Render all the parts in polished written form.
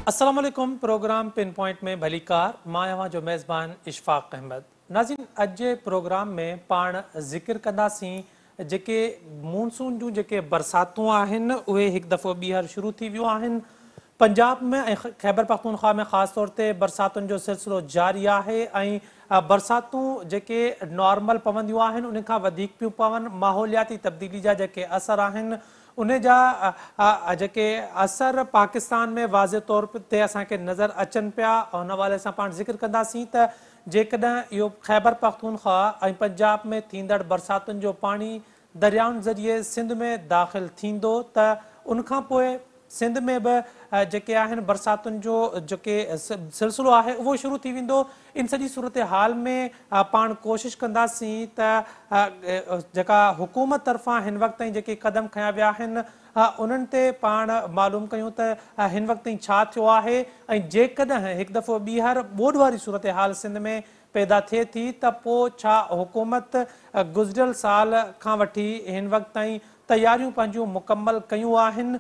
अस्सलाम वालेकुम। Programme pin point में भलीकार मां अवां जो मेज़बान इशफाक अहमद। नाज़रीन, अॼु जे प्रोग्राम में पाण ज़िक्र कंदासीं जेके मानसून जूं जेके बरसातूं आहिनि उहे हिकु दफ़ो ॿीहर शुरू थी वियूं आहिनि। पंजाब में ऐं ख़ैबर पख्तूनख्वा में ख़ासि तौर ते बरसातुनि जो सिलसिलो जारी आहे ऐं बरसातूं जेके नॉर्मल पवंदियूं आहिनि उन खां वधीक पियूं पवनि। माहौलियाती तब्दीली जा जेके असर आहिनि उन जा जेके असर पाकिस्तान में वाज़े तौर ते असांखे नज़र अचनि पिया। उन हवाले सां पाण ज़िक्र कंदासीं त जेकॾहिं इहो ख़ैबर पख्तूनख्वा ऐं पंजाब में थींदड़ बरसातुनि जो पाणी दरियाउनि ज़रिए सिंध में दाख़िल थींदो त उनखां पोइ सिंध में बि जेके आहिनि बरसातुनि जो जेके सिलसिलो आहे उहो शुरू थी वेंदो। इन सॼी सूरत हाल में पाण कोशिशि कंदासीं त जेका हुकूमत तरफ़ां हिन वक़्त ताईं जेके क़दम खयां विया आहिनि उन्हनि ते पाण मालूम कयूं त हिन वक़्त ताईं छा थियो आहे ऐं जेकॾहिं हिकु दफ़ो ॿीहर ॿोॾ वारी सूरत हाल सिंध में पैदा थिए थी त पोइ छा हुकूमत गुज़िरियल साल खां वठी हिन वक़्त ताईं तयारियूं पंहिंजूं मुकमल कयूं आहिनि।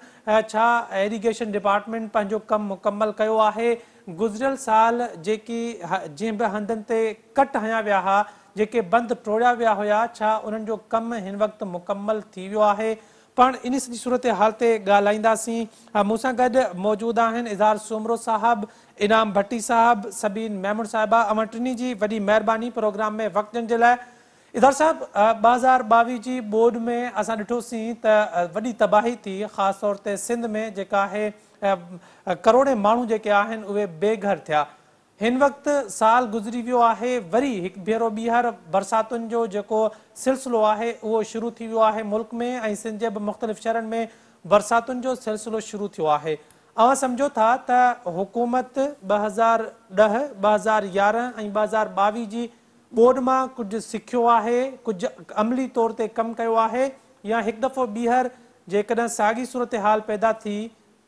छा एरीगेशन डिपार्टमेंट पंहिंजो कमु मुकमल कयो आहे। गुज़िरियल साल जेकी जंहिं बि हंधनि ते कट हया विया हुआ, जेके बंदि टोड़िया विया हुआ, छा उन्हनि जो कमु हिन वक़्तु मुकमल थी वियो आहे। पाण इन सॼी सूरत हाल ते ॻाल्हाईंदासीं। मूंसां गॾु मौजूदु आहिनि इज़हार सुमरो साहब, इनाम भट्टी साहब, सबीन महमूद साहिबा। अवां टिनी जी वॾी महिरबानी प्रोग्राम में वक़्तु ॾियण जे लाइ। इधर साहब, 2022 जी बोर्ड में असां ॾिठोसीं त वॾी तबाही थी, ख़ासि तौर ते सिंध में जेका आहे करोड़े माण्हू जेके आहिनि उहे बेघर थिया। हिन वक़्तु साल गुज़री वियो आहे, वरी हिकु भेरो ॿीहर बरसातुनि जो जेको सिलसिलो आहे उहो शुरू थी वियो आहे मुल्क में ऐं सिंध जे बि मुख़्तलिफ़ शहरनि में बरसातुनि जो सिलसिलो शुरू थियो आहे। अवां सम्झो था त हुकूमत 2010, 2011 ऐं 2022 जी बोर्ड मां कुझु सिखियो आहे, कुझु अमली तौर ते कमु कयो आहे, या हिकु दफ़ो ॿीहर जेकॾहिं साॻी सूरत हाल पैदा थी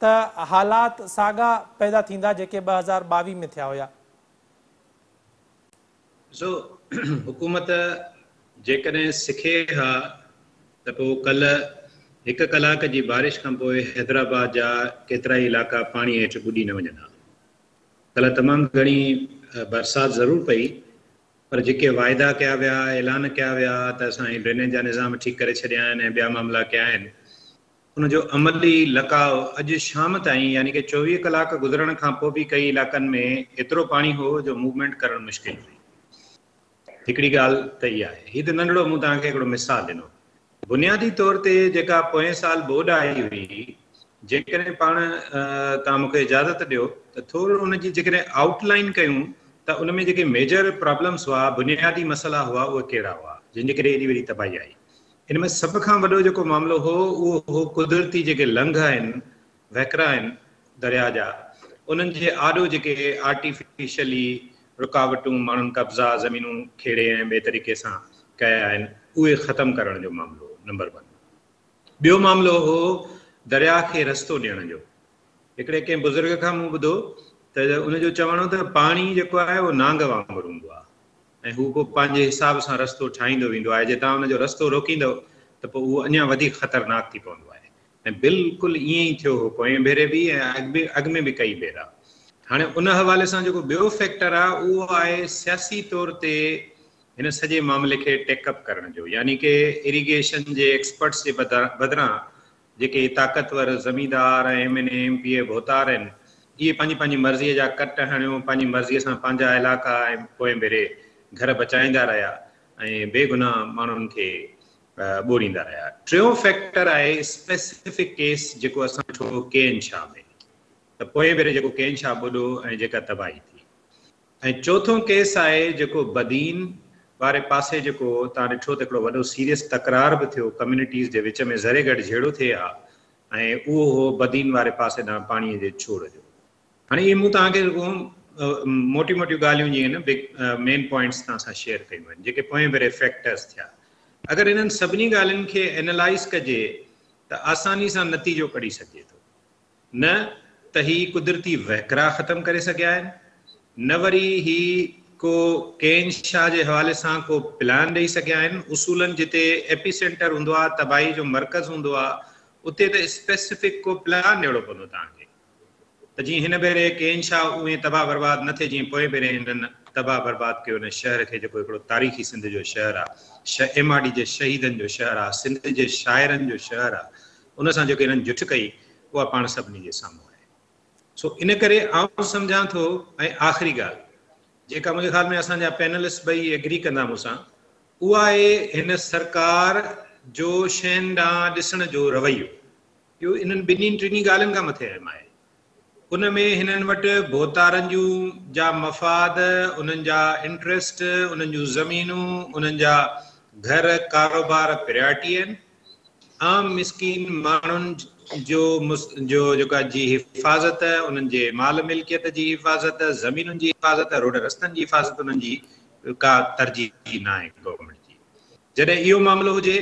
त हालात साॻा पैदा थींदा जेके 2022 में थिया हुया। हुकूमत जेकॾहिं सिखे हा त पोइ कल्ह 1 कलाक जी बारिश खां पोइ हैदराबाद जा केतिरा ई इलाइक़ा पाणी हेठि ॿुॾी न वञनि हा। कल्ह तमामु घणी बरसाति ज़रूरु पई, पर जेके वाइदा कया विया, ऐलान कया विया त असां ड्रेनेज जा निज़ाम ठीकु करे छॾिया आहिनि ऐं ॿिया मामला कया आहिनि, उनजो अमली लकाव अॼु शाम ताईं यानी कि 24 कलाक गुज़रण खां पोइ बि कई इलाइक़नि में एतिरो पाणी हो जो मूवमेंट करणु मुश्किल हुई। हिकिड़ी ॻाल्हि त इहा आहे। हीउ त नंढड़ो मूं तव्हांखे हिकिड़ो मिसाल ॾिनो। बुनियादी तौर ते जेका पोएं साल बोर्ड आई हुई, जेकॾहिं पाण तव्हां मूंखे इजाज़त ॾियो त थोरो उनजी जेकॾहिं आउटलाइन कयूं त उन में जेके मेजर प्रॉब्लम्स हुआ, बुनियादी मसइला हुआ, उहे कहिड़ा हुआ जंहिंजे करे एॾी वॾी तबाही आई। इन में सभ खां वॾो जेको मामिलो हो उहो हो कुदरती जेके लंघ आहिनि, वहकरा आहिनि दरिया जा, उन्हनि जे आॾो जेके आर्टिफिशियली रुकावटूं माण्हुनि कब्ज़ा ज़मीनूं खेड़े ऐं ॿिए तरीक़े सां कया आहिनि, उहे ख़तमु करण जो मामिलो नंबर 1। ॿियो मामिलो हो दरिया खे रस्तो ॾियण जो। हिकिड़े कंहिं बुज़ुर्ग खां मूं ॿुधो त उनजो चवणो त पाणी जेको आहे उहो नांग वांगुरु हूंदो आहे ऐं हू पोइ पंहिंजे हिसाब सां रस्तो ठाहींदो वेंदो आहे। जे तव्हां हुनजो रस्तो रोकींदव त पोइ उहो अञा वधीक ख़तरनाक थी पवंदो आहे। ऐं बिल्कुलु ईअं ई थियो हो पोएं भेरे बि ऐं अॻ में बि कई भेरा। हाणे उन हवाले सां जेको ॿियो फैक्टर आहे उहो आहे सियासी तौर ते हिन सॼे मामले खे टेकअप करण जो, यानी कि इरिगेशन जे एक्सपर्ट्स जे बदिरां जेके ताक़तवर ज़मींदार ऐं MNA MPA भोतार आहिनि, इहे पंहिंजी मर्ज़ीअ जा कट हणियो, पंहिंजी मर्ज़ीअ सां पंहिंजा इलाइक़ा ऐं पोएं भेरे घर बचाईंदा रहिया ऐं बेगुनाह माण्हुनि खे ॿोड़ींदा रहिया। टियों फैक्टर आहे स्पेसिफिक केस जेको असां ॾिठो केन शाह में, त पोएं भेरे जेको केन शाह ॿुॾो ऐं जेका तबाही थी। ऐं चोथों केस आहे जेको बदीन वारे पासे जेको तव्हां ॾिठो त हिकिड़ो वॾो सीरियस तकरार बि थियो कम्यूनिटीज़ जे विच में, ज़रे गॾु झेड़ो थिए हा, ऐं उहो हो बदीन वारे पासे ॾांहुं पाणीअ जे छोर जो। हाणे इहे मूं तव्हांखे मोटियूं मोटियूं ॻाल्हियूं जीअं न बिग मेन पॉइंट्स तव्हां सां शेयर कयूं आहिनि जेके पोएं भेरे फैक्टर्स थिया। अगरि इन्हनि सभिनी ॻाल्हियुनि खे एनालाइज़ कजे त आसानी सां नतीजो कढी सघिजे थो। न त ही कुदरती वहकरा ख़तमु करे सघिया आहिनि, न वरी ही को केन शाह जे हवाले सां को प्लान ॾेई सघिया आहिनि। उसूलनि जिते एपीसेंटर हूंदो आहे, तबाही जो मर्कज़ हूंदो आहे, उते त स्पेसिफिक को प्लान ॾियणो पवंदो तव्हांखे। त त जीअं हिन भेरे कंहिं छा उहे तबाह बर्बाद न थिए जीअं पोइ भेरे हिननि तबाह बर्बाद कयो हुन शहर खे, जेको हिकिड़ो तारीख़ी सिंध जो शहर आहे, MRD जे शहीदनि जो शहर आहे, सिंध जे शाइरनि जो शहर आहे, उन सां जेके हिननि जुठ कई उहा पाण सभिनी जे साम्हूं आहे। सो इन करे आउं सम्झां थो, ऐं आख़िरी ॻाल्हि जेका मुंहिंजे ख़्याल में असांजा पैनलिस्ट ॿई एग्री कंदा मूंसां, उहा आहे हिन सरकार जो शयुनि ॾांहुं ॾिसण जो रवैयो। इहो इन्हनि ॿिन्ही टिनी ॻाल्हियुनि खां मथे आहे। उन में हिननि वटि भोतारनि जूं जा मफ़ाद, उन्हनि जा इंट्रस्ट, उन्हनि जूं ज़मीनूं, उन्हनि जा घर कारोबार प्रियोरिटी आहिनि। आम मिसकीन माण्हुनि जो जेका जी हिफ़ाज़त, उन्हनि जे माल मिल्कियत जी हिफ़ाज़त, ज़मीनुनि जी हिफ़ाज़त, रोड रस्तनि जी हिफ़ाज़त, उन्हनि जी का तरजीह न आहे गवर्नमेंट जी। जॾहिं इहो मामिलो हुजे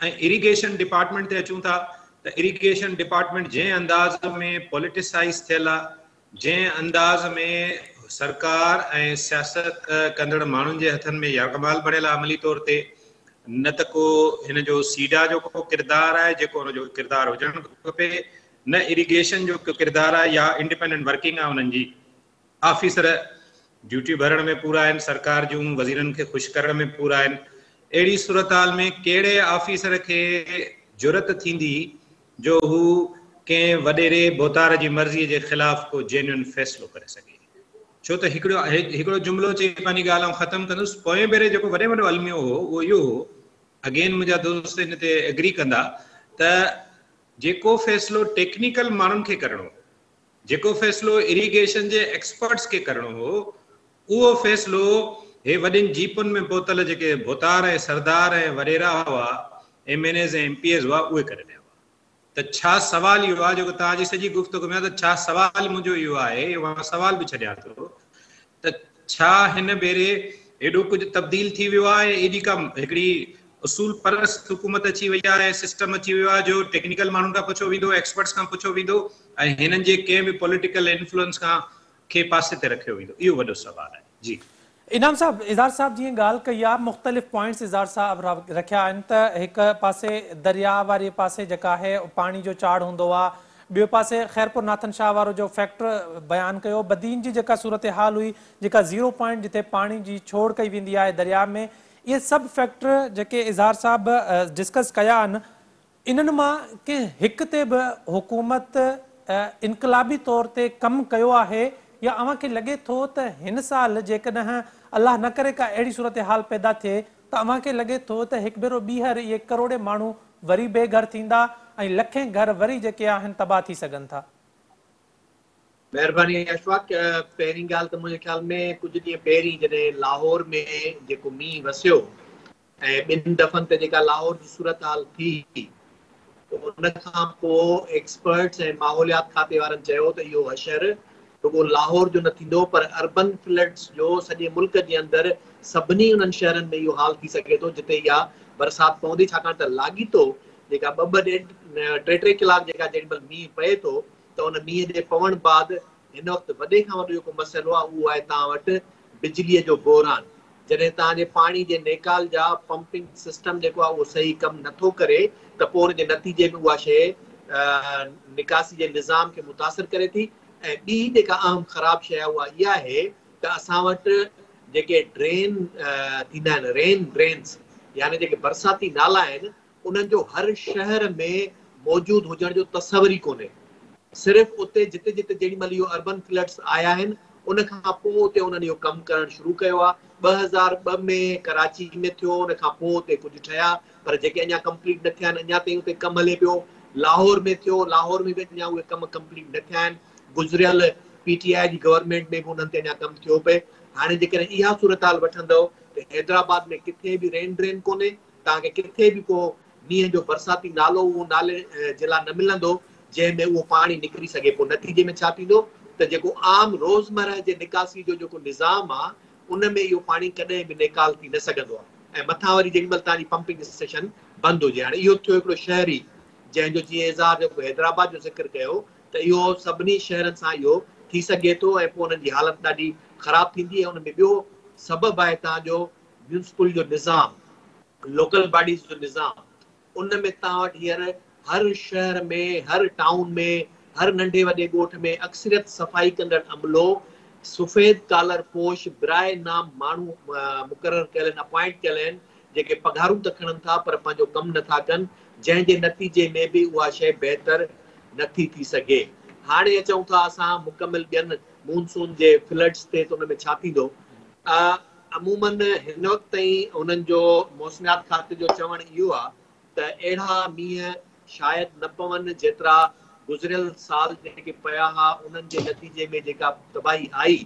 ऐं इरिगेशन डिपार्टमेंट ते अचूं था, त इरिगेशन डिपार्टमेंट जंहिं अंदाज़ में पॉलिटिसाइज़ थियल आहे, जंहिं अंदाज़ में सरकार ऐं सियासत कंदड़ माण्हुनि जे हथनि में यरकमाल बणियल आहे अमली तौर ते, न त को हिन जो सीडा जो को किरदारु आहे जेको हुनजो किरदारु हुजणु खपे, न इरिगेशन जो किरदारु आहे, या इंडिपेंडेंट वर्किंग आहे उन्हनि जी। ऑफिसर ड्यूटी भरण में पूरा आहिनि, सरकार जूं वज़ीरनि खे ख़ुशि करण में पूरा आहिनि। अहिड़ी सूरत हाल में कहिड़े ऑफिसर खे ज़रूरत थींदी जो हू कंहिं वॾेरे भोतार जी मर्ज़ीअ जे ख़िलाफ़ को जेन्युइन फ़ैसिलो करे सघे? छो त हिकिड़ो जुमिलो चई पंहिंजी ॻाल्हि आउं ख़तमु कंदुसि। पोएं भेरे जेको वॾे वॾो अलमियो हो उहो इहो हो, अगेन मुंहिंजा दोस्त हिन ते एग्री कंदा, त जेको फ़ैसिलो टेक्निकल माण्हुनि खे करणो हो, जेको फ़ैसिलो इरिगेशन जे एक्सपर्ट्स खे करणो हो, उहो फ़ैसिलो हे वॾियुनि जीपुनि में पहुतल जेके भोतार ऐं सरदार ऐं वॾेरा हुआ, MNAs ऐं MPAs हुआ, उहे करे रहिया हुआ। त छा सवाल इहो आहे, जेको तव्हांजी सॼी गुफ़्तगू में आहे, त छा सवाल मुंहिंजो इहो आहे, मां सवाल बि छॾियां थो, त छा हिन भेरे एॾो कुझु तब्दील थी वियो आहे, एॾी का हिकिड़ी उसूल परस्त हुकूमत अची वई आहे, सिस्टम अची वियो आहे जो टेक्निकल माण्हुनि खां पुछो वेंदो, एक्सपर्ट्स खां पुछो वेंदो, ऐं हिननि जे कंहिं बि पॉलिटिकल इन्फ्लुएंस खां खे पासे ते रखियो वेंदो? इहो वॾो सवाल आहे। जी इनाम साहब, इज़ार साहब जीअं ॻाल्हि कई आहे, मुख़्तलिफ़ पॉइंट्स इज़ार साहब रखिया आहिनि त हिकु पासे दरिया वारे पासे जेका आहे पाणी जो चाढ़ हूंदो आहे, ॿियो पासे ख़ैरपुर नाथन शाह वारो जो फैक्टर बयानु कयो, बदीन जी जेका सूरत हाल हुई, जेका 0 पॉइंट जिते पाणी जी छोड़ कई वेंदी आहे दरिया में, इहे सभु फैक्टर जेके इज़ार साहब डिस्कस कया आहिनि, इन्हनि मां कंहिं हिक ते बि हुकूमत इनक़लाबी तौर ते कमु कयो आहे, या अव्हांखे लॻे थो त हिन साल जेकॾहिं अल्लाह न करे का अहिड़ी सूरत हाल पैदा थिए त अव्हांखे लॻे थो त हिकु भेरो ॿीहर इहे करोड़े माण्हू वरी बेघर थींदा ऐं लखें घर वरी जेके आहिनि तबाह थी सघनि था? महिरबानी अशफाक। पहिरीं ॻाल्हि त मुंहिंजे ख़्याल में कुझु ॾींहं पहिरीं जॾहिं लाहौर में जेको मींहुं वसियो ऐं ॿिनि दफ़नि ते जेका लाहौर जी सूरत हाल थी, उन खां पोइ एक्सपर्ट्स ऐं माहौलियात खाते वारनि चयो त इहो हशर रुगो लाहौर जो न थींदो, पर अर्बन फ्लड्स जो सॼे मुल्क जे अंदरि सभिनी उन्हनि शहरनि में इहो हाल थी सघे थो जिते इहा बरसाति पवंदी, छाकाणि त लाॻीतो जेका 2-2 टे कलाक जेका जेॾीमहिल मींहुं पए थो, त उन मींहं जे पवण बाद हिन वक़्तु वॾे खां वॾो जेको मसइलो आहे उहो आहे तव्हां वटि बिजलीअ जो बहरान। जॾहिं तव्हांजे पाणी जे नेकाल जा पंपिंग सिस्टम जेको आहे उहो सही कमु नथो करे, त पोइ हुनजे नतीजे में उहा शइ निकासी जे निज़ाम खे मुतासिर करे थी। ऐं ॿी जेका अहम ख़राबु शइ आहे उहा इहा आहे त असां वटि जेके ड्रेन थींदा आहिनि, रेन ड्रेन्स, यानी जेके बरसाती नाला आहिनि, उन्हनि जो हर शहर में मौजूदु हुजण जो तसवर ई कोन्हे। सिर्फ़ु उते जिते जिते जेॾीमहिल इहो अर्बन फ्लड्स आया आहिनि, उन खां पोइ उते उन्हनि इहो कमु करणु शुरू कयो आहे। 2002 में कराची में थियो, उन खां पोइ उते कुझु ठहिया, पर जेके अञा कंप्लीट न थिया आहिनि, अञा ताईं उते कमु हले पियो। लाहौर में थियो, लाहौर में बि अञा उहे कमु कंप्लीट न थिया आहिनि। गुज़रियल PTI जी गवर्नमेंट में बि उन्हनि ते अञा कमु थियो पए। हाणे जेकॾहिं इहा सूरत हाल वठंदव त हैदराबाद में किथे बि रेन ड्रेन कोन्हे, तव्हांखे किथे बि को मींहं जो बरसाती नालो उहो नाले जे लाइ न मिलंदो जंहिंमें उहो पाणी निकिरी सघे। पोइ नतीजे में छा थींदो त जेको आम रोज़मर्रा जे निकासी जो जेको निज़ाम आहे, उन में इहो पाणी कॾहिं बि निकाल थी न सघंदो आहे। ऐं मथां वरी जेॾीमहिल तव्हांजी पंपिंग स्टेशन बंदि हुजे। हाणे इहो थियो हिकिड़ो शहरी, जंहिंजो जीअं इज़हार जेको हैदराबाद जो ज़िक्र कयो, त इहो सभिनी शहरनि सां इहो थी सघे थो ऐं पोइ उन्हनि जी हालत ॾाढी ख़राब थींदी। ऐं उन में ॿियो सबबु आहे तव्हांजो म्यूनिसिपल जो निज़ाम, लोकल बॉडीज़ जो निज़ाम। उन में तव्हां वटि हींअर हर शहर में, हर टाउन में, हर नंढे वॾे ॻोठ में अक्सरियत सफ़ाई कंदड़ अमलो, सफ़ेद कालर पोश ब्राए नाम माण्हू मुक़ररु कयल आहिनि, अपॉइंट कयल आहिनि, जेके पघारूं त खणनि था पर पंहिंजो कमु नथा कनि, जंहिंजे नतीजे में बि उहा शइ बहितर नथी थी सघे। हाणे अचूं था असां मुकमिल ॿियनि मूनसून जे फ्लड्स ते, त हुन में छा थींदो। अमूमन हिन वक़्त ताईं उन्हनि जो मौसमियात खाते जो चवणु इहो आहे त अहिड़ा मींहं शायदि न पवनि जेतिरा गुज़िरियल साल जेके पिया हुआ उन्हनि जे नतीजे में जेका तबाही आई।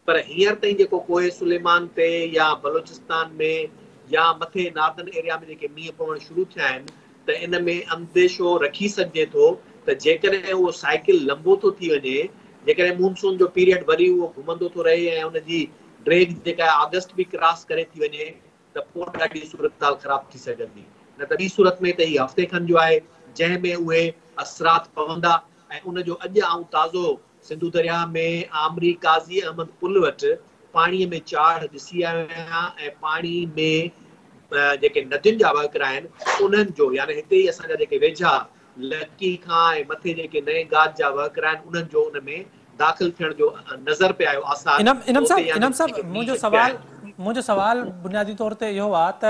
पर हींअर ताईं जेको कोहे सुलेमान ते या बलोचिस्तान में या मथे नार्दन एरिया में जेके मींहं पवणु शुरू थिया आहिनि, त इन में अंदेशो रखी सघिजे थो त जेकॾहिं उहो साइकिल लंबो थो थी वञे, जेकॾहिं मूनसून जो पीरियड वरी उहो घुमंदो थो रहे ऐं उनजी ड्रेग जेका अगस्त बि क्रॉस करे थी वञे, त पोइ ॾाढी सूरत हाल ख़राब थी सघंदी। न त ॿी सूरत में त हीअ हफ़्ते खनि जो आहे जंहिं में उहे असरात पवंदा। ऐं उनजो अॼु आऊं ताज़ो सिंधु दरिया में आमरी काज़ी अहमद पुल वटि पाणीअ में चाढ़ ॾिसी आयो आहियां ऐं पाणी में जेके नदियुनि जा वहकिरा आहिनि उन्हनि जो, यानी हिते ई असांजा जेके वेझा लकी खां ऐं मथे जेके नए गाज जा वहकिरा आहिनि उन्हनि जो उन में दाख़िल थियण जो नज़र पे आयो आसार। इनम साहब मुंहिंजो सवाल बुनियादी तौर ते इहो आहे त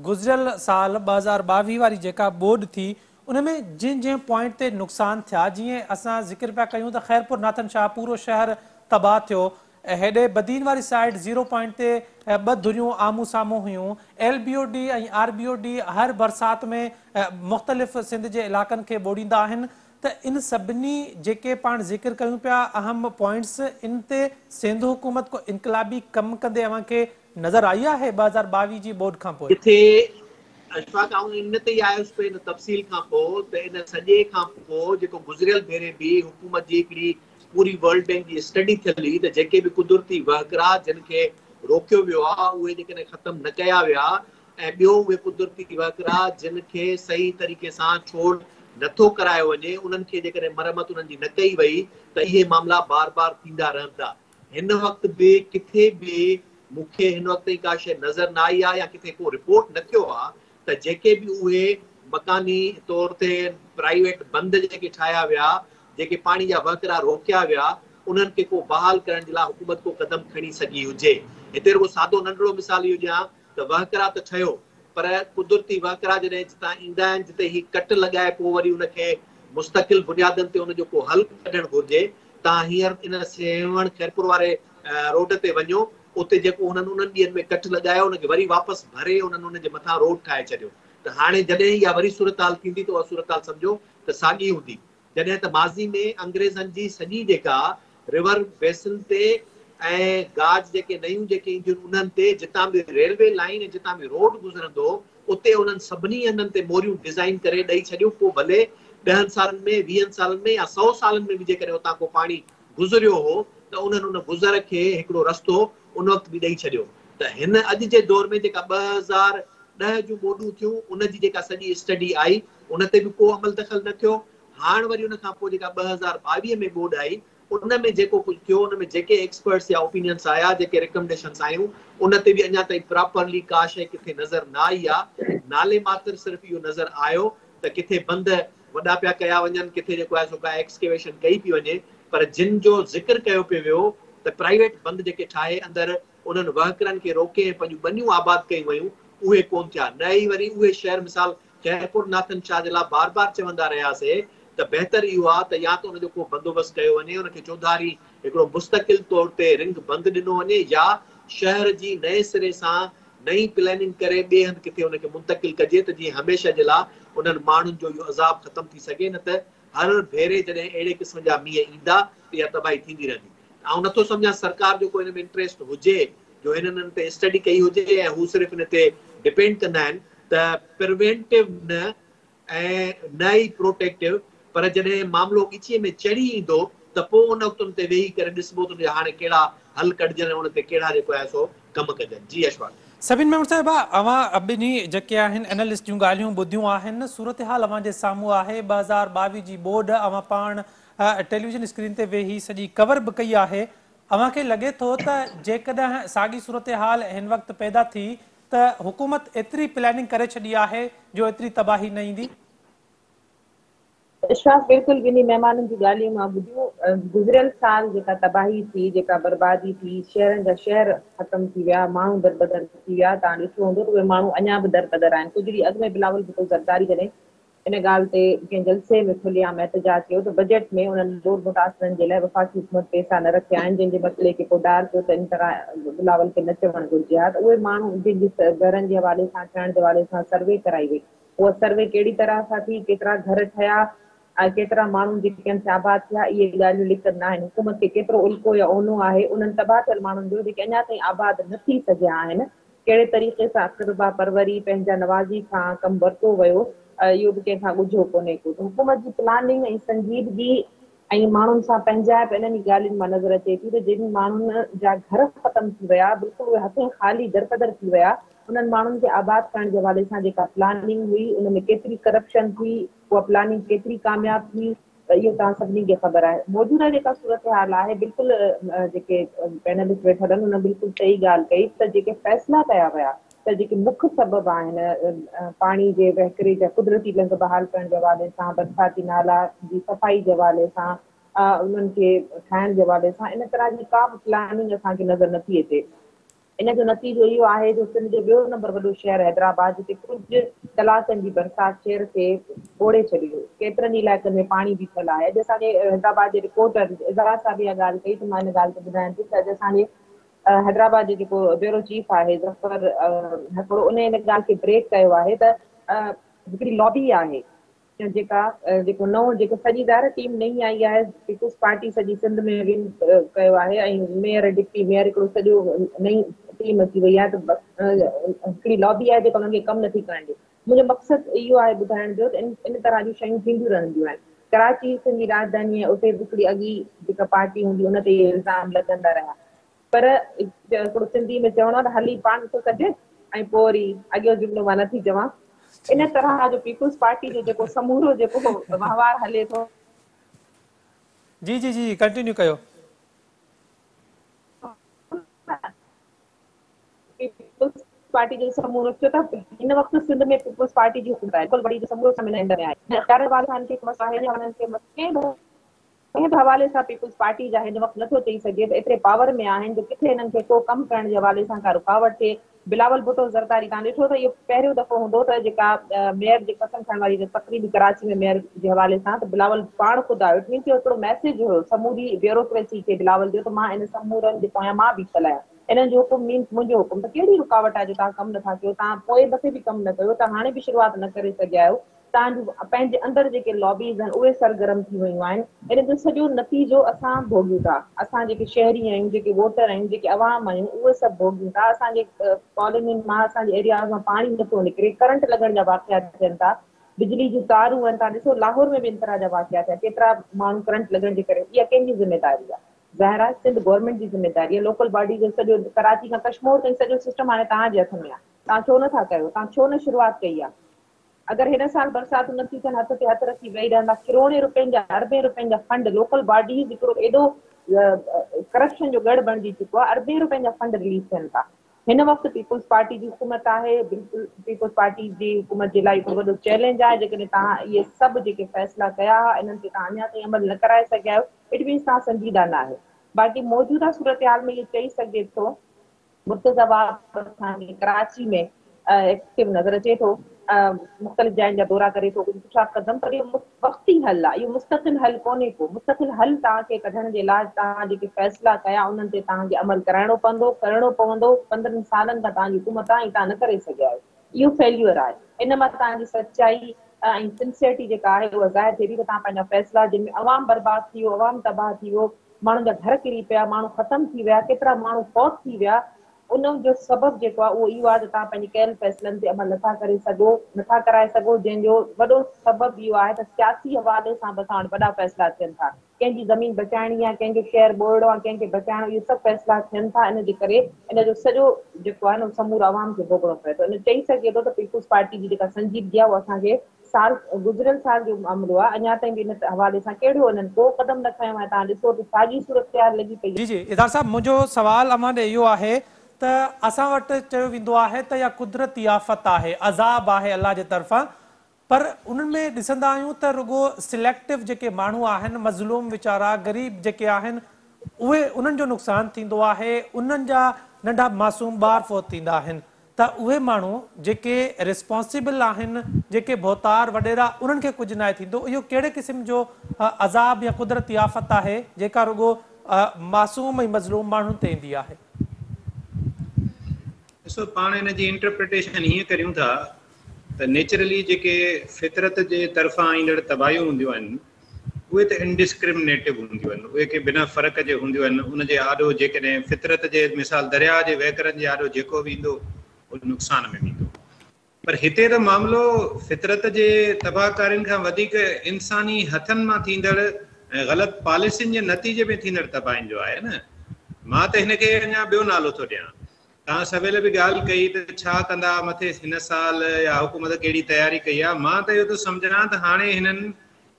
गुज़िरियल साल 2022 वारी जेका बोड थी उन में जिन जिन पॉइंट ते नुक़सान थिया, जीअं असां ज़िक्र पिया कयूं त ख़ैरपुर नाथन शाह पूरो शहर तबाह थियो, हेॾे बदीन वारी साइड 0 पॉइंट ते ॿ धुरियूं आम्हूं साम्हूं हुयूं, LBOD ऐं RBOD हर बरसात में मुख़्तलिफ़ सिंध जे इलाइक़नि खे ॿोड़ींदा आहिनि। त इन सभिनी जेके पाण ज़िक्र कयूं पिया अहम पॉइंट्स, इन ते सिंध हुकूमत को इनकलाबी कमु कंदे अव्हांखे नज़र आई आहे 2022 जी बोर्ड खां पोइ? किथे अशफाक आऊं इन ते ई आयुसि पे इन तफ़सील खां पोइ त इन सॼे खां पोइ जेको गुज़िरियल भेरे बि हुकूमत जी हिकिड़ी पूरी वर्ल्ड बैंक जी स्टडी थियल हुई त जेके बि कुदरती वहकिरा जिन खे रोकियो वियो आहे उहे जेकॾहिं ख़तमु न कया विया ऐं ॿियो उहे कुदरती वहकिरा जिन खे सही तरीक़े सां छोड़ नथो करायो वञे, उन्हनि खे जेकॾहिं मरमत उन्हनि जी न कई वई त इहे मामला बार बार थींदा रहंदा। हिन वक़्त बि किथे बि मूंखे हिन वक़्त ताईं का शइ नज़र न आई आहे या किथे को रिपोर्ट न थियो आहे त जेके बि उहे मकानी तौर ते प्राइवेट बंद जेके ठाहिया विया, जेके पाणी जा वहकिरा रोकिया विया, उन्हनि खे को बहाल करण जे लाइ हुकूमत को क़दम खणी सघी हुजे। हिते रुगो सादो नंढिड़ो मिसाल इहो ॾियां त वहकिरा त ठहियो, पर कुदरती वहकिरा जॾहिं जितां ईंदा आहिनि जिते ही कट लॻाए पोइ वरी उनखे मुस्तक़िल बुनियादनि ते उनजो को हल कढणु घुरिजे। तव्हां हींअर इन सेवण खैरपुर वारे रोड ते वञो, उते जेको उन्हनि ॾींहंनि में कट लॻायो उनखे वरी वापसि भरे उन्हनि उनजे मथां रोड ठाहे छॾियो। त हाणे जॾहिं इहा वरी सूरत हाल थींदी त उहा सूरत हाल सम्झो त साॻी हूंदी। जॾहिं त माज़ी में अंग्रेज़नि जी सॼी जेका रिवर बेसिन ते ऐं गाज जेके नयूं जेके ईंदियूं उन्हनि ते जितां बि रेलवे लाइन ऐं जितां बि रोड गुज़रंदो उते उन्हनि सभिनी हंधनि ते मोरियूं डिज़ाइन करे ॾेई छॾियूं। पोइ भले 10 सालनि में 20 सालनि में या 100 सालनि में बि जेकॾहिं उतां को पाणी गुज़रियो हो त उन्हनि उन गुज़र खे हिकिड़ो रस्तो उन वक़्तु बि ॾेई छॾियो। त हिन अॼु जे दौर में जेका 2010 जूं बोडूं थियूं उनजी जेका सॼी स्टडी आई उन ते बि को अमल दख़ल न थियो। हाणे वरी उन खां पोइ जेका 2022 में बोड आई उन में जेको कुझु थियो, उन में जेके एक्सपर्ट्स या ओपिनियंस आया, जेके रिकमेंडेशंस आयूं, उन ते बि अञा ताईं प्रॉपरली का शइ किथे नज़र न आई आहे। नाले मात्र सिर्फ़ु इहो नज़र आयो त किथे बंद वॾा पिया कया वञनि, किथे जेको आहे सो का एक्सकेवेशन कई पई वञे, पर जिन जो ज़िक्र कयो पियो वियो त प्राइवेट बंद जेके ठाहे अंदरि उन्हनि वहकिरनि खे रोके ऐं पंहिंजूं बनियूं आबाद कयूं वयूं, उहे कोन थिया। न ई वरी उहे शहर मिसाल खैरपुर नाथन शाह जे लाइ बार बार चवंदा रहियासीं त बहितर इहो आहे त या त उनजो को बंदोबस्तु कयो वञे, उनखे चौधारी हिकिड़ो मुस्तक़िल तौर ते रिंग बंदि ॾिनो वञे, या शहर जी नए सिरे सां नई प्लैनिंग करे ॿिए हंधि किथे उनखे मुंतकिल कजे त जीअं हमेशह जे लाइ उन्हनि माण्हुनि जो इहो अज़ाब ख़तमु थी सघे। न त हर भेरे जॾहिं अहिड़े क़िस्म जा मींहं ईंदा त इहा तबाही थींदी रहंदी। ऐं नथो सम्झां सरकार जो को हिन में इंट्रस्ट हुजे जो हिननि ते स्टडी कई हुजे ऐं हू सिर्फ़ु हिन ते डिपेंड कंदा आहिनि त प्रिवेंटिव न ऐं न ई प्रोटेक्टिव, पर जॾहिं मामिलो ॻिचीअ में चढ़ी ईंदो त पोइ उन वक़्तु ते वेही करे ॾिसबो त हाणे कहिड़ा हल कढजनि, उन ते कहिड़ा जेको आहे सो कमु कजनि। जी अशफाक। सबिन मेमन साहिबा, अवां ॿिन्ही जेके आहिनि एनालिस्ट जूं ॻाल्हियूं ॿुधियूं आहिनि, सूरत हाल अवां जे साम्हूं आहे। 2022 जी बोर्ड अवां पाण टेलीविज़न स्क्रीन ते वेही सॼी कवर बि कई आहे। अव्हांखे लॻे थो त जेकॾहिं साॻी सूरत हाल हिन वक़्तु पैदा थी त हुकूमत एतिरी प्लैनिंग करे छॾी आहे जो एतिरी तबाही न ईंदी? इशफाक बिल्कुल ॿिन्ही महिमाननि जी ॻाल्हियूं मां ॿुधियूं। गुज़िरियल साल जेका तबाही थी, जेका बर्बादी थी, शहरनि जा शहर ख़तम थी विया, माण्हू दरबदर थी विया। तव्हां ॾिठो हूंदो त उहे माण्हू अञा बि दरबदर आहिनि। कुझु ॾींहं अॻु में बिलावल भुट्टो ज़रदारी जॾहिं इन ॻाल्हि ते कंहिं जलसे में खुलियाम एहतजाज कयो त बजट में उन्हनि लोड मुतासिरनि जे लाइ वफ़ाक़ी हुकूमत पैसा न रखिया आहिनि, जंहिंजे मसइले खे को डार कयो त इन तरह बिलावल खे न चवणु घुरिजे हा। त उहे माण्हू जंहिंजी घरनि जे हवाले सां, थियण जे हवाले सां सर्वे कराई वई, उहा सर्वे कहिड़ी तरह सां थी, केतिरा घर ठहिया ऐं केतिरा माण्हू जेके आहिनि आबाद थिया, इहे ॻाल्हियूं लिखत न आहिनि। हुकूमत खे केतिरो उल्को या ओनो आहे उन्हनि तबाह थियल माण्हुनि जो जेके अञा ताईं आबाद न थी सघिया आहिनि, कहिड़े तरीक़े सां अक़रबा परवरी पंहिंजा नवाज़ी खां कमु वरितो वियो, इहो बि कंहिंखां ॻुझो कोन्हे को। हुकूमत जी प्लानिंग ऐं संजीदगी ऐं माण्हुनि सां पंहिंजाइप इन्हनि ॻाल्हियुनि मां नज़र अचे थी त जिन माण्हुनि जा घर ख़तम थी विया, बिल्कुलु उहे हथों ख़ाली दरबदर थी विया, उन्हनि माण्हुनि खे आबाद करण जे हवाले सां जेका प्लानिंग हुई, उन में केतिरी करप्शन थी, उहा प्लानिंग केतिरी कामयाब थी, त इहो तव्हां सभिनी खे ख़बर आहे। मौजूदा जेका सूरत हाल आहे, बिल्कुलु जेके पैनलिस्ट वेठल आहिनि उन बिल्कुलु सही ॻाल्हि कई त जेके फ़ैसिला कया विया त जेके मुख्य सबब आहिनि पाणी जे वहिकिरे जा कुदरती लिंक बहाल करण जे हवाले सां, बरसाती नाला जी सफ़ाई जे हवाले सां, उन्हनि खे ठाहिण जे हवाले सां, इन तरह जी का बि प्लानिंग असांखे नज़र नथी अचे। इन जो नतीजो इहो आहे जो सिंध जो ॿियो नंबर वॾो शहर हैदराबाद, जिते कुझु कलाकनि जी बरसाति शहर खे ॿोड़े छॾियो, केतिरनि इलाइक़नि में पाणी बीठल आहे। अॼु असांजे हैदराबाद जे रिपोर्टर इज़रा साहब इहा ॻाल्हि कई त मां इन ॻाल्हि खे ॿुधायां थी त अॼु असांजे हैदराबाद जो जेको ब्यूरो चीफ आहे ज़फर हिकिड़ो, उन इन ॻाल्हि खे ब्रेक कयो आहे त हिकिड़ी लॉबी आहे जेका जेको नओं जेको सॼी ज़ाहिर टीम नई आई आहे, पीपुल्स पार्टी सॼी सिंध में विन कयो आहे ऐं मेयर डिप्टी मेयर हिकिड़ो सॼो नई टीम अची वई आहे, त हिकिड़ी लॉबी आहे जेका हुननि खे कमु नथी करण ॾे। मुंहिंजो मक़सदु इहो आहे ॿुधाइण जो त इन तरह जूं शयूं थींदियूं रहंदियूं आहिनि। कराची सिंधी राजधानी आहे, उते हिकिड़ी अॻी जेका पार्टी हूंदी उन ते इहे इल्ज़ाम लॻंदा रहिया, पर हिकिड़ो सिंधी में चवणो आहे त हली पाण थो कजे ऐं पोइ वरी अॻियो जुमिलो मां नथी चवां। इन तरह जो पीपुल्स पार्टी जो जेको समूरो जेको वहिंवार हले थो, जी जी जी कंटिन्यू कयो। पीपुल्स पार्टी जो समूरो छो त हिन वक़्तु सिंध में पीपुल्स पार्टी जी हुकूमत आहे, बड़ी जो समूरो सां में आहे। कंहिं बि हवाले सां पीपुल्स पार्टी जा हिन वक़्तु नथो चई सघे त एतिरे पावर में आहिनि जो किथे हिननि खे को कमु करण जे हवाले सां का रुकावट थिए। बिलावल भुट्टो ज़रदारी, तव्हां ॾिठो त इहो पहिरियों दफ़ो हूंदो त जेका मेयर जी कसम खणण वारी तकरीबी कराची में मेयर जे हवाले सां त बिलावल पाण ख़ुदि आयो। इट मीन कि हिकिड़ो मैसेज हुयो समूरी ब्यूरोक्रेसी खे बिलावल जो त मां इन समूरनि जे पोयां मां बीठल आहियां, इन्हनि जो हुकुम मीन्स मुंहिंजो हुकुम। त कहिड़ी रुकावट आहे जो तव्हां कमु नथा कयो? तव्हां पोइ दफ़े बि कमु न कयो, तव्हां हाणे बि शुरूआति न करे सघिया आहियो। तव्हांजो पंहिंजे अंदरि जेके लॉबीज़ आहिनि उहे सरगर्म थी वियूं आहिनि। इन जो सॼो नतीजो असां भोॻियूं था। असां जेके शहरी आहियूं, जेके वोटर आहियूं, जेके अवाम आहियूं, उहे सभु भोॻियूं था। असांजे कॉलोनियुनि मां, असांजे एरियाज़ मां पाणी नथो निकिरे, करंट लॻण जा वाक़िया थियनि था, बिजली जूं तारूं आहिनि। तव्हां ॾिसो लाहौर में बि इन तरह जा वाक़िया थिया, केतिरा माण्हू करंट लॻण जे करे। इहा कंहिंजी ज़िमेदारी आहे? ज़ाहिर आहे सिंध गवर्नमेंट जी ज़िमेदारी आहे। लोकल बॉडी जो सॼो कराची खां कश्मीर ताईं सॼो सिस्टम हाणे तव्हांजे हथ में आहे। तव्हां छो नथा कयो? तव्हां छो न शुरूआति कई आहे? अगरि हिन साल बरसाति नथी थियनि, हथ ते हथ रखी वेही रहंदा, करोड़े रुपयनि जा अरबे रुपयनि जा फंड लोकल बॉडीज़, हिकिड़ो एॾो करप्शन जो गढ़ बणिजी चुको आहे, अरबे रुपयनि जा फंड रिलीज़ थियनि था। हिन वक़्तु पीपुल्स पार्टी जी हुकूमत आहे। बिल्कुलु पीपुल्स पार्टी जी हुकूमत जे लाइ हिकु वॾो चैलेंज आहे। जेकॾहिं तव्हां इहे सभु जेके फ़ैसिला कया हुआ इन्हनि ते तव्हां अञा ताईं अमल न कराए सघिया आहियो, इट मीन्स तव्हां संजीदा न आहियो। बाक़ी मौजूदा सूरत हाल में इहो चई सघे थो, मुर्तज़ाबाद असांजे कराची में एक्टिव नज़र अचे थो, मुख़्तलिफ़ जायुनि जा दौरा करे थो, कुझु सुठा क़दम, पर इहो वक़्ती हल आहे, इहो मुस्तक़िल हल कोन्हे को। मुस्तक़िल हल तव्हांखे कढण जे लाइ तव्हां जेके फ़ैसिला कया उन्हनि ते तव्हांखे अमल कराइणो पवंदो। 15 सालनि खां तव्हांजी हुकूमत आहे ऐं तव्हां न करे सघिया आहियो। इहो फेल्यूअर आहे। इन मां तव्हांजी सचाई ऐं सिंसियरिटी जेका आहे उहा ज़ाहिर थिए थी त तव्हां पंहिंजा फ़ैसिला, जिनमें अवाम बर्बाद थी वियो, अवाम तबाह थी वियो, माण्हुनि जा घर किरी पिया, माण्हू ख़तमु थी विया, केतिरा माण्हू फौत थी विया, उन जो सबबु जेको आहे उहो इहो आहे त तव्हां पंहिंजे कयल फ़ैसिलनि ते अमल नथा करे सघो, नथा कराए सघो, जंहिंजो वॾो सबबु इहो आहे त सियासी हवाले सां बि असां वटि वॾा फ़ैसिला थियनि था। कंहिंजी ज़मीन बचाइणी आहे, कंहिंजो शहर ॿोड़िणो आहे, कंहिंखे बचाइणो, इहे सभु फ़ैसिला थियनि था। इन जे करे इन जो सॼो जेको आहे न समूरो अवाम खे भोॻिणो पए थो। इन चई सघे थो त पीपुल्स पार्टी जी जेका संजीदगी आहे उहा असांखे गुज़िरियल साल जो मामिलो आहे, अञा ताईं बि इन हवाले सां कहिड़ो इन्हनि को क़दम न खयो आहे। तव्हां ॾिसो त साॻी सूरत लॻी पई। जी जी इदार साहब, मुंहिंजो सवाल अव्हां ॾे इहो आहे त असां वटि चयो वेंदो आहे त इहा कुदरती आफ़त आहे, अज़ाब आहे अल्लाह जे तरफ़ां, पर उन्हनि में ॾिसंदा आहियूं त रुगो सिलेक्टिव जेके माण्हू आहिनि, मज़लूम वीचारा ग़रीब जेके आहिनि, उहे उन्हनि जो नुक़सानु थींदो आहे, उन्हनि जा नंढा मासूम ॿार फ़ौत थींदा आहिनि। त उहे माण्हू जेके रिस्पॉन्सिबल आहिनि, जेके भोतार वॾेरा, उन्हनि खे कुझु न थींदो। इहो कहिड़े क़िस्म जो अज़ाब या कुदरती आफ़त आहे जेका रुगो मासूम ऐं मज़लूम माण्हुनि ते ईंदी आहे? ॾिसो, पाण हिन जी इंटरप्रिटेशन हीअं करियूं था त नेचुरली जेके फितरत जे तरफ़ां ईंदड़ तबाहियूं हूंदियूं आहिनि उहे त इनडिस्क्रिमिनेटिव हूंदियूं आहिनि, उहे के बिना फ़र्क़ जे हूंदियूं आहिनि। उनजे आॾो जेकॾहिं फितरत जे मिसाल दरिया जे वहकरनि जे आॾो जेको बि ईंदो उहो नुक़सान में वेंदो। पर हिते त मामिलो फितरत जे तबाहकारियुनि खां वधीक इंसानी हथनि मां थींदड़ ऐं ग़लति पॉलिसियुनि जे नतीजे में थींदड़ तबाहियुनि जो आहे न। मां त हिनखे अञा ॿियो नालो थो ॾियां। तव्हां सवेल बि ॻाल्हि कई त छा कंदा मथे हिन साल या हुकूमत कहिड़ी तयारी कई आहे। मां त इहो थो सम्झां त हाणे हिननि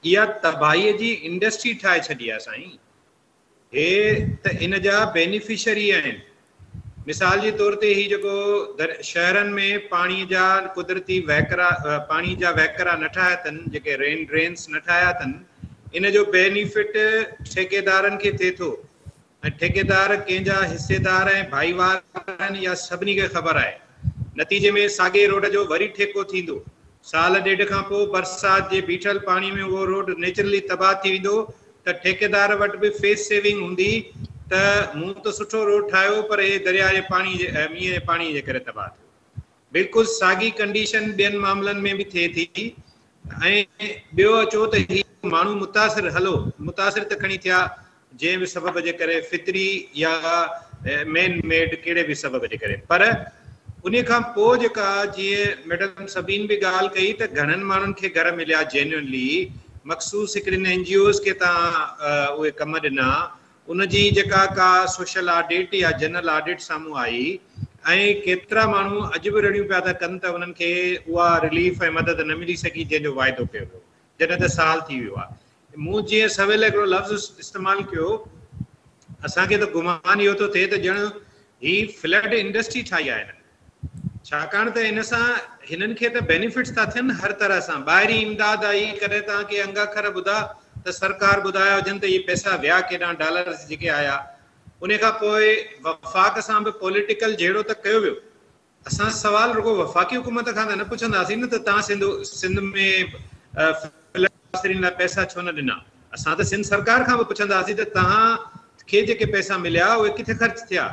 इहा तबाहीअ जी इंडस्ट्री ठाहे छॾी आहे साईं। हे त इन जा बेनिफिशरी आहिनि। मिसाल जे तौर ते ही जेको शहरनि में पाणीअ जा कुदरती वहकरा, पाणी जा वहकरा न ठाहिया अथनि, जेके रेन ड्रेन्स न ठाहिया अथनि, इन जो बेनिफिट ठेकेदारनि खे थिए थो। ऐं ठेकेदार कंहिंजा हिसेदार ऐं भाईवार आहिनि या सभिनी खे ख़बर आहे। नतीजे में साॻे रोड जो वरी ठेको थींदो। साल ॾेढ खां पोइ बरसाति जे बीठल पाणी में उहो रोड नेचुरली तबाह थी वेंदो त ठेकेदार वटि बि फेस सेविंग हूंदी त मूं त सुठो रोड ठाहियो पर हे दरिया जे पाणी जे मींहं जे पाणी जे करे तबाह थियो। बिल्कुलु साॻी कंडीशन ॿियनि मामलनि में बि थिए थी। ऐं ॿियो अचो त ही माण्हू मुतासिर, हलो मुतासिर त खणी थिया जंहिं बि सबब जे करे, फितरी या मेन मेड कहिड़े बि सबब जे करे। पर उन खां पोइ जेका जीअं मैडम सभीन बि ॻाल्हि कई त घणनि माण्हुनि खे घर मिलिया जेन्युनली, मखसूस हिकिड़ियुनि NGOs खे तव्हां उहे कम ॾिना, उनजी जेका का सोशल ऑडिट या जनरल ऑडिट साम्हूं आई ऐं केतिरा माण्हू अॼु बि रड़ियूं पिया था कनि त उन्हनि खे उहा रिलीफ ऐं मदद न मिली सघी जंहिंजो वाइदो कयो वियो, जॾहिं त साल थी वियो आहे। मूं जीअं सवेल हिकिड़ो लफ़्ज़ इस्तेमालु कयो, असांखे त गुमान इहो थो थिए त ॼण ही फ्लड इंडस्ट्री ठाही आहे। छाकाणि त इन सां हिननि खे त बेनिफिट्स था थियनि हर तरह सां। ॿाहिरीं इमदाद आई, कॾहिं तव्हांखे अंग अखर ॿुधा त सरकार ॿुधाया हुजनि त इहे पैसा विया केॾां, डॉलर्स जेके आया। उन खां पोइ वफ़ाक़ सां बि पॉलिटिकल जहिड़ो त कयो वियो। असां सवाल रुगो वफ़ाक़ी हुकूमत खां त न पुछंदासीं न त तव्हां सिंध में लाइ पैसा छो न ॾिना। असां त सिंध सरकार खां बि पुछंदासीं त तव्हांखे जेके पैसा मिलिया उहे किथे ख़र्च थिया,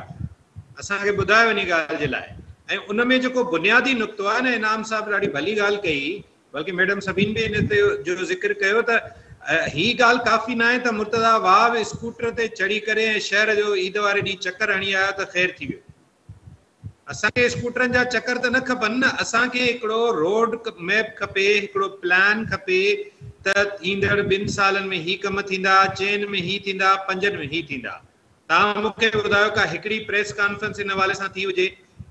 असांखे ॿुधायो इन ॻाल्हि जे लाइ। ऐं उन में जेको बुनियादी नुक़्तो आहे न, इनाम साहब ॾाढी भली ॻाल्हि कई, बल्कि मैडम सभिनि बि इन ते जो ज़िक्र कयो त ही ॻाल्हि काफ़ी न आहे त मुर्तज़ा वाह बि स्कूटर ते चढ़ी करे ऐं शहर जो ईद वारे ॾींहुं चकर हणी आयो त ख़ैर थी वियो। असांखे स्कूटरनि जा चकर त न खपनि न, असांखे हिकिड़ो रोड मैप खपे, हिकिड़ो प्लान खपे त ईंदड़ 2 सालनि में ही कम थींदा, 4 में ही थींदा, 5 में ही थींदा। तव्हां मूंखे ॿुधायो का हिकिड़ी प्रेस कॉन्फ्रेंस इन हवाले सां थी हुजे,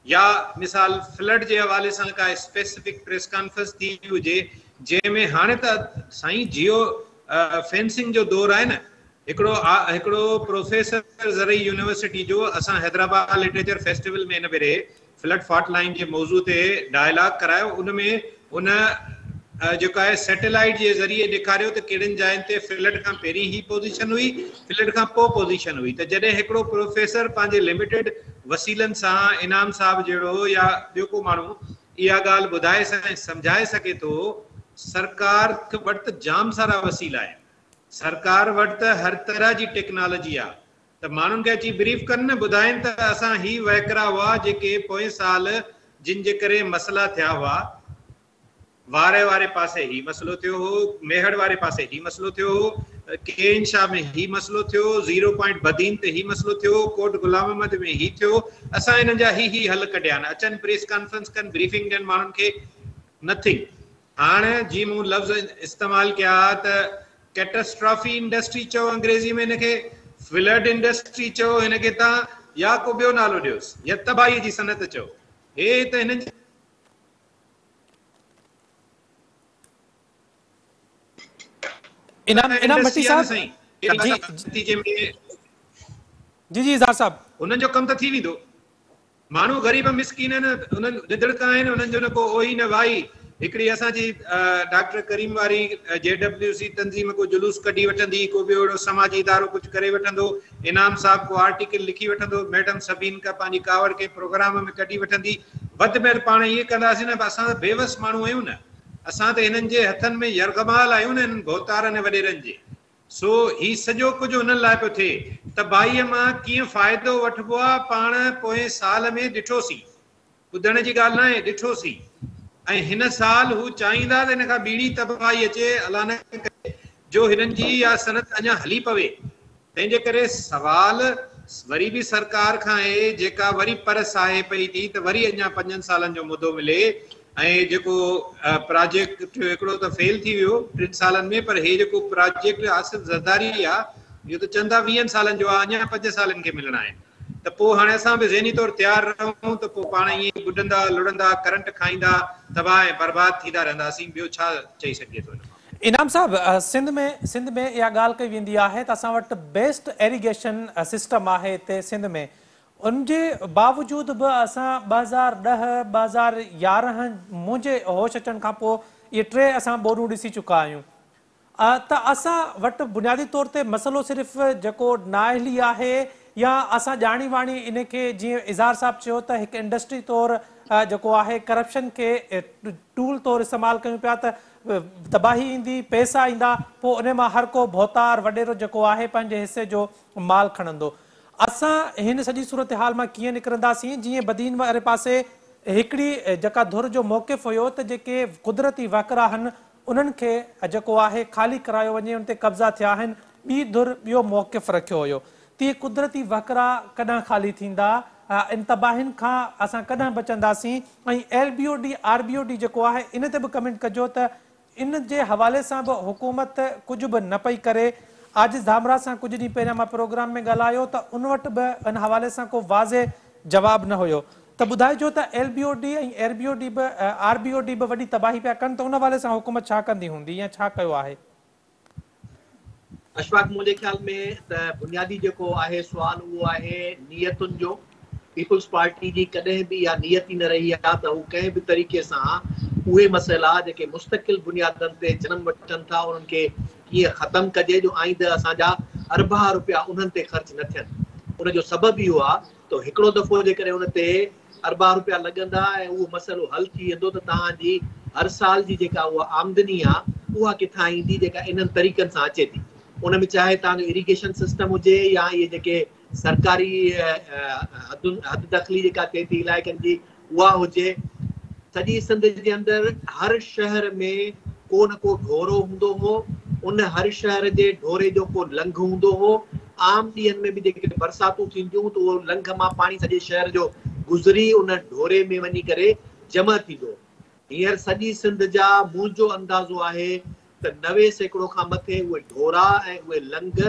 या मिसाल फ्लड जे हवाले सां का स्पेसिफिक प्रेस कॉन्फ्रेंस थी हुजे जंहिंमें हाणे त साईं जियो फेंसिंग जो दौर आहे न। हिकिड़ो प्रोफेसर ज़रई यूनिवर्सिटी जो असां हैदराबाद लिटरेचर फेस्टिवल में इन भेरे फ्लड फॉल्ट लाइन जे मौज़ू ते डायलॉग करायो। उनमें उन जेको आहे सैटेलाइट जे ज़रिए ॾेखारियो त कहिड़ियुनि जायुनि ते फ्लड खां पहिरीं ही पोज़ीशन हुई, फ्लड खां पोइ पोज़ीशन हुई। त जॾहिं हिकिड़ो प्रोफेसर पंहिंजे लिमिटेड वसीलनि सां, इनाम साहब जहिड़ो या ॿियो को माण्हू इहा ॻाल्हि ॿुधाए सम्झाए सघे थो, सरकार वटि त जाम सारा वसीला आहिनि, सरकार वटि त हर तरह जी टेक्नोलॉजी आहे। त माण्हुनि खे अची ब्रीफ कनि न, ॿुधाइनि त असां ही वहकरा हुआ जेके पोएं साल जिन जे करे मसइला थिया हुआ, वारे वारे पासे ही मसइलो थियो हो, मेहड़ वारे पासे ही मसइलो थियो हो, केन शाह में ही मसइलो थियो, 0 पॉइंट बदीन ते ही मसइलो थियो, कोट गुलाम अहमद में ही थियो। असां हिननि जा ही हल कढिया आहिनि। अचनि प्रेस कॉन्फ्रेंस कनि, ब्रीफिंग ॾियनि माण्हुनि खे, नथिंग। हाणे जी मूं लफ़्ज़ इस्तेमालु कया त कैटास्ट्रॉफी इंडस्ट्री चओ अंग्रेज़ी में हिनखे, फ्लड इंडस्ट्री चओ हिनखे तव्हां, या को ॿियो नालो ॾियोसि, या तबाही जी सनत चओ। हे त हिननि इनाम भट्टी साहब जी जी ज़ार साहब, उन्हनि जो कमु त थी वेंदो। माण्हू ग़रीब मिसकीन आहिनि, उन्हनि रिदड़का आहिनि, उन्हनि जो न को ओही न वाई, हिकिड़ी असांजी डॉक्टर करीम वारी JWC तंज़ीम को जुलूस कढी वठंदी, को ॿियो अहिड़ो समाजी इदारो कुझु करे वठंदो, इनाम साहब को आर्टिकल लिखी वठंदो, मैडम सभीन का पंहिंजी कावड़ के प्रोग्राम में कढी वठंदी, वधि में पाण ईअं कंदासीं न, असां त बेवस माण्हू आहियूं न, असां त हिननि जे हथनि में यरगमाल आहियूं न, हिननि भोतारनि वॾेरनि जे। सो ही सॼो कुझु हुननि लाइ पियो थिए। तबाहीअ मां कीअं फ़ाइदो वठिबो आहे पाण पोएं साल में ॾिठोसीं, ॿुधण जी ॻाल्हि न आहे, ॾिठोसीं। ऐं हिन साल हू चाहींदा त हिन खां ॿीड़ी तबाही अचे, अलाह न करे जो हिननि जी इहा सनत अञा हली पवे। तंहिंजे करे सवाल वरी बि सरकार खां आहे, जेका वरी परस आहे पई थी त वरी अञा 5 सालनि जो मुदो मिले। ऐं जेको प्रोजेक्ट हिकिड़ो त फेल थी वियो 3 सालनि में, पर हे जेको प्रोजेक्ट आसिफ ज़रदारी आहे इहो त चंदा 20 सालनि जो आहे, अञा 5 सालनि खे मिलणा आहिनि। त पोइ हाणे असां बि ज़हनी तौरु तयारु रहूं त पोइ पाण ईअं बुॾंदा लुड़ंदा करंट खाईंदा तबाह ऐं बर्बाद थींदा रहंदासीं। ॿियो छा चई सघिजे थो? इनाम साहब, सिंध में इहा ॻाल्हि कई वेंदी आहे त असां वटि बेस्ट इरिगेशन सिस्टम आहे हिते सिंध में, उनजे बावजूद बि असां 2010 2011 मुंहिंजे होश अचण खां पोइ इहे 3 असां बोरूं ॾिसी चुका आहियूं। त असां वटि बुनियादी तौर ते मसइलो सिर्फ़ु जेको नाअहली आहे या असां ॼाणी वाणी इन खे जीअं इज़हार साहब चयो त हिकु इंडस्ट्री तौरु जेको आहे करप्शन खे टूल तौरु इस्तेमालु कयूं पिया त तबाही ईंदी, पैसा ईंदा, पोइ उन मां हर को भोतार वॾेरो जेको आहे पंहिंजे हिसे जो माल खणंदो। असां हिन सॼी सूरत हाल मां कीअं निकिरंदासीं? जीअं बदीन वारे पासे हिकिड़ी जेका धुर जो मौक़िफ़ हुयो त जेके कुदरती वकरा आहिनि उन्हनि खे जेको आहे ख़ाली करायो वञे, उन ते कब्ज़ा थिया आहिनि, ॿी धुर ॿियो मौक़िफ़ रखियो हुयो। तीअं कुदरती वकरा कॾहिं ख़ाली थींदा, इन तबाहियुनि खां असां कॾहिं बचंदासीं? ऐं LBOD RBOD जेको आहे इन ते बि कमेंट कजो त इन जे हवाले सां बि हुकूमत कुझु बि न पई करे। आजिज़ धामरा सां कुझु ॾींहं पहिरियां मां प्रोग्राम में ॻाल्हायो त उन वटि बि इन हवाले सां को वाज़े जवाबु न हुयो। त ॿुधाइजो त LBOD ऐं RBOD बि वॾी तबाही पिया कनि, त उन हवाले सां हुकूमत छा कंदी हूंदी या छा कयो आहे? अशफाक, मुंहिंजे ख्याल में त बुनियादी जेको आहे सुवाल उहो आहे नियतुनि जो। पीपल्स पार्टी जी कॾहिं बि इहा नियत ई न रही आहे त हू कंहिं बि तरीक़े सां उहे मसइला जेके मुस्तक़िल बुनियादनि ते जनम वठनि था उन्हनि खे कीअं ख़तमु कजे जो आईंदह असांजा अरबा रुपया उन्हनि ते ख़र्च न थियनि। उनजो सबबु इहो आहे त हिकिड़ो दफ़ो जेकॾहिं उन ते अरबा रुपया लॻंदा ऐं उहो मसइलो हल थी वेंदो त तव्हांजी हर साल जी जेका उहा आमदनी आहे उहा किथां ईंदी जेका इन्हनि तरीक़नि सां अचे थी। उन में चाहे तव्हांजो इरिगेशन सिस्टम हुजे या इहे जेके सरकारी हद दख़ली जेका थिए थी इलाइक़नि जी उहा हुजे। सॼी सिंध जे अंदरि हर शहर में को न को ढोरो हूंदो हो, उन हर शहर जे ढोरे जो को लंघ हूंदो हो। आम ॾींहंनि में बि जेके बरसातूं थींदियूं त उहो लंघ मां पाणी सॼे शहर जो गुज़री उन ढोरे में वञी करे जमा थींदो। हींअर सॼी सिंध जा मुंहिंजो अंदाज़ो आहे त 90% खां मथे उहे ढोरा ऐं उहे लंघ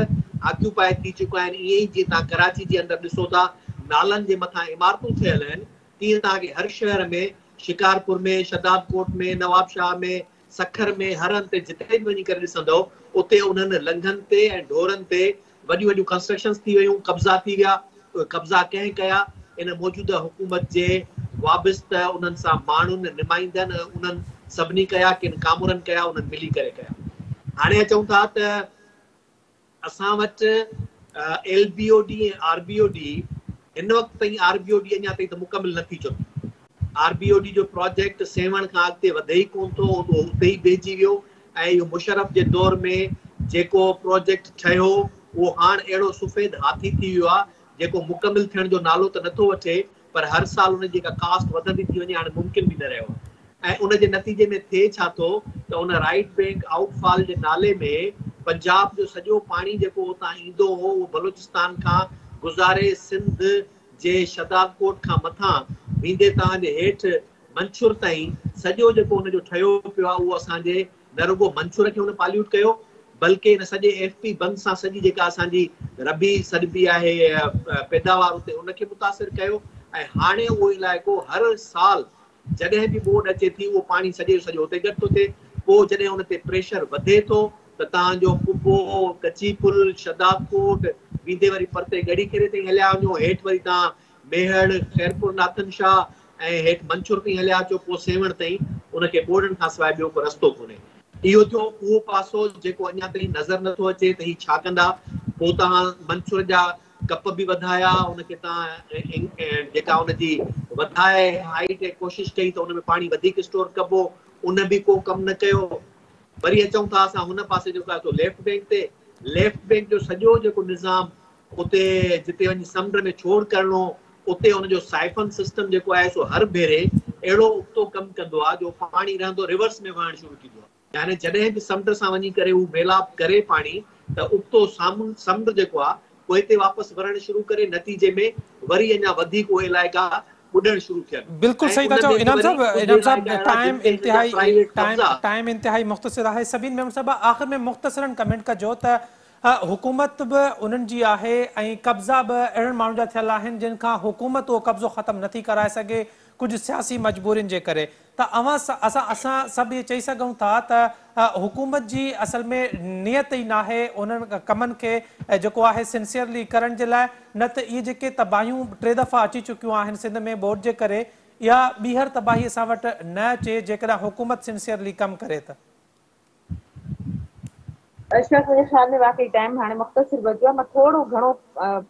ऑक्यूपाए थी चुका आहिनि। ईअं ई जीअं तव्हां कराची जे अंदरि ॾिसो था नालनि जे मथां इमारतूं थियल आहिनि, तीअं तव्हांखे हर शहर में शिकारपुर में, शदाबकोट में, नवाबशाह में, सखर में, हर हंधि ते जिते बि वञी करे ॾिसंदव उते उन्हनि लंघनि ते ऐं ढोरनि ते वॾियूं वॾियूं कंस्ट्रक्शन्स थी वियूं, कब्ज़ा थी विया। उहे कब्ज़ा कंहिं कया? इन मौजूदा हुकूमत जे वाबिस्ता उन्हनि सां माण्हुनि नुमाइंदनि उन्हनि सभिनी कया, किन कामुरनि कया, उन्हनि मिली करे कया। हाणे अचूं था त असां वटि LBOD ऐं RBOD हिन वक़्तु ताईं RBOD अञा ताईं त मुकमिल नथी चुकी। RBOD जो प्रोजेक्ट सेवण खां अॻिते वधे ई कोन थो, उहो उते ई बेहिजी वियो। ऐं इहो मुशरफ जे दौर में जेको प्रोजेक्ट ठहियो उहो हाणे अहिड़ो सफ़ेद हाथी थी वियो आहे जेको मुकमिल थियण जो नालो त नथो वठे, पर हर साल उन जेका कास्ट वधंदी थी वञे हाणे मुमकिन बि न रहियो। ऐं उन जे नतीजे में थिए छा थो त उन राइट बैंक आउटफॉल जे नाले में पंजाब जो सॼो पाणी जेको उतां ईंदो हो उहो बलूचिस्तान खां गुज़ारे सिंध जे शदाबकोट खां मथां वेंदे तव्हांजे हेठि मंछूर ताईं सॼो जेको उनजो ठहियो पियो आहे उहो असांजे न रुगो मंछूर खे उन पाल्यूट कयो बल्कि इन सॼे FP बंद सां सॼी जेका असांजी रबी सॾिबी आहे पैदावार उते उनखे मुतासिर कयो। ऐं हाणे उहो इलाइक़ो हर साल जॾहिं बि ॿोॾि अचे थी उहो पाणी सॼे सॼो उते घटि थो थिए। पोइ जॾहिं उन ते प्रेशर वधे थो त तव्हांजो कुबो, कची पुल, शदाबकोट वेंदे वरी परते गड़ी करे ताईं हलिया वञो, हेठि वरी तव्हां मेहड़, खैरपुर, नाथन शाह ऐं हेठि मंछूर ताईं हलिया अचो, पोइ सेवण ताईं उनखे ॿोड़नि खां सवाइ ॿियो को रस्तो कोन्हे। इहो थियो उहो पासो जेको अञा ताईं नज़र नथो अचे त हीउ छा कंदा। पोइ तव्हां मंसूर जा कप बि वधाया, उनखे तव्हां जेका हुनजी वधाए हाइट ऐं कोशिशि कई त उन में पाणी वधीक स्टोर कबो, उन बि को कमु न कयो। वरी अचूं था असां हुन पासे जेको आहे लेफ्ट बैंक ते। लेफ्ट बैंक जो सॼो जेको निज़ाम उते जिते वञी समुंड में छोड़ करणो, उते हुनजो साइफन सिस्टम जेको आहे सो हर भेरे अहिड़ो उक्तो कमु कंदो आहे जो पाणी रहंदो रिवर्स में वहणु शुरू थींदो आहे। यानी जॾहिं बि समुंड सां वञी करे हू मेलाप करे पाणी, त उक्तो समुंड जेको आहे उहो हिते वापसि वहणु शुरू करे, नतीजे में वरी अञा वधीक उहे इलाइक़ा ॿुॾणु शुरू थियनि। बिल्कुल सही था चओ इनाम साहब टाइम इंतहाई मुख़्तसिर है। सभी मेंबर साहब आख़िर में मुख़्तसिरन कमेंट कजो त हुकूमत भी उन्हनि जी आहे ऐं कब्ज़ा भी अहिड़नि माण्हुनि जा थियल आहिनि जिन खां हुकूमत उहो कब्ज़ो ख़त्म नथी कराए सघे कुछ सियासी मजबूरियुनि जे करे। त असां सभु इहे चई सघूं था त हुकूमत जी असल में नियत ई नाहे उन्हनि कमनि खे जेको आहे सिंसियरली करण जे लाइ, न त इहे जेके तबाहियूं 3 दफ़ा अची चुकियूं आहिनि सिंध में बोर्ड जे करे, या ॿीहर तबाही असां वटि न अचे जेकॾहिं हुकूमत सिंसियरली कमु करे त। अशरफ मुंहिंजे ख़्याल में वाकई टाइम हाणे मुख़्तसिर बचियो आहे। मां थोरो घणो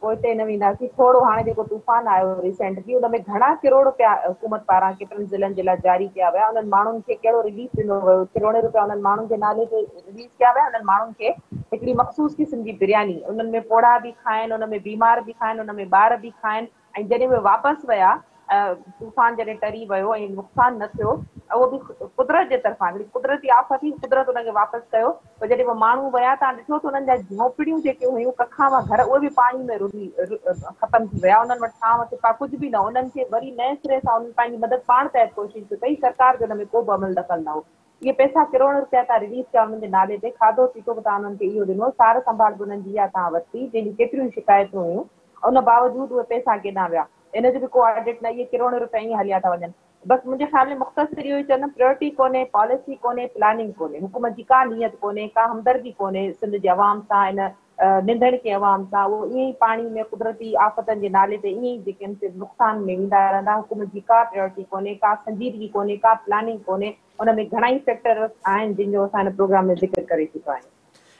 पोइते न वेंदासीं। थोरो हाणे जेको तूफ़ान आयो रिसेंटली, उन में घणा किरोड़ रुपया हुकूमत पारां केतिरनि ज़िलनि जे लाइ जारी कया विया। उन्हनि माण्हुनि खे कहिड़ो रिलीफ ॾिनो वियो, किरोड़े रुपया उन्हनि माण्हुनि जे नाले ते रिलीज़ कया विया। उन्हनि माण्हुनि खे हिकिड़ी मख़सूस क़िस्म जी बिरयानी, उन्हनि में पोड़ा बि खाइनि, उन में बीमार बि खाइनि, उन में ॿार बि खाइनि, ऐं जॾहिं उहे वापसि विया तूफ़ान जॾहिं टरी वियो ऐं नुक़सानु न थियो, उहो बि कुदरत जे तरफ़ां हिकिड़ी कुदरती आफ़त हुई, कुदरत उनखे वापसि कयो। पोइ जॾहिं उहे माण्हू विया तव्हां ॾिठो त उन्हनि जा झोपड़ियूं जेके हुयूं कखा वां घर, उहे बि पाणी में रुली ख़तमु थी विया। उन्हनि वटि छांव थिपा कुझु बि न। उन्हनि खे वरी नए सिरे सां उन्हनि पंहिंजी मदद पाण तहत कोशिशि कई, सरकार जो हुन में को बि अमल दख़ल न हो। इहे पैसा किरोड़ रुपया तव्हां रिलीज़ कया उन्हनि जे नाले ते, खाधो पीतो बि तव्हां उन्हनि खे इहो ॾिनो, सार संभाल बि उन्हनि जी इहा तव्हां वरिती जंहिंजी केतिरियूं शिकायतूं हुयूं, उन बावजूदि उहे पैसा केॾां विया, इन जो बि को ऑडिट न। इहे किरोड़ रुपया ईअं हलिया था वञनि। बसि मुंहिंजे ख़्याल में मुख़्तसिर इहो ई चवंदमि, प्रायोरिटी कोन्हे, पॉलिसी कोन्हे, प्लानिंग कोन्हे, हुकूमत जी का नियत कोन्हे, का हमदर्दी कोन्हे सिंध जे अवाम सां, इन निंधण के अवाम सां। उहो ईअं ई पाणी में कुदरती आफ़तनि जे नाले ते ईअं ई जेके आहिनि नुक़सान में वेंदा रहंदा। हुकूमत जी का प्रायोरिटी कोन्हे, का संजीदगी कोन्हे, का प्लानिंग कोन्हे। उन में घणा ई फैक्टर आहिनि जिन जो असां हिन प्रोग्राम में ज़िक्र करे चुका आहियूं।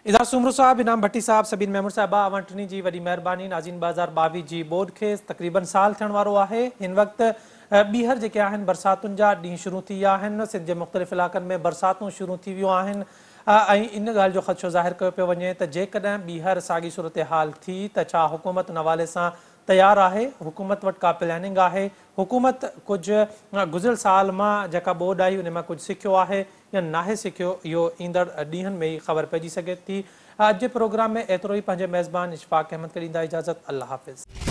इदार सुमरू साहब, इनाम भट्टी साहब, सबिन मेमूर साहिबा, अवां टिनी जी वॾी महिरबानी। नाज़रीन 2022 जी बोर्ड खे तक़रीबन साल थियण वारो आहे। हिन वक़्तु ॿीहर जेके आहिनि बरसातुनि जा ॾींहं शुरू थी विया आहिनि। सिंध जे मुख़्तलिफ़ इलाइक़नि में बरसातूं शुरू थी वियूं आहिनि ऐं इन ॻाल्हि जो ख़दशो ज़ाहिर कयो पियो वञे त जेकॾहिं ॿीहर साॻी सूरत हाल थी त छा हुकूमत उन हवाले सां तयारु आहे, हुकूमत वटि का प्लानिंग आहे, हुकूमत कुझु गुज़िरियल साल मां जेका ॿोॾ आई उन मां कुझु सिखियो आहे या नाहे सिखियो, इहो ईंदड़ ॾींहंनि में ई ख़बर पइजी सघे थी। अॼु जे प्रोग्राम में एतिरो ई। पंहिंजे मेज़बान इशफाक़ अहमद खे ॾींदा इजाज़त। अल्लाह हाफ़िज़।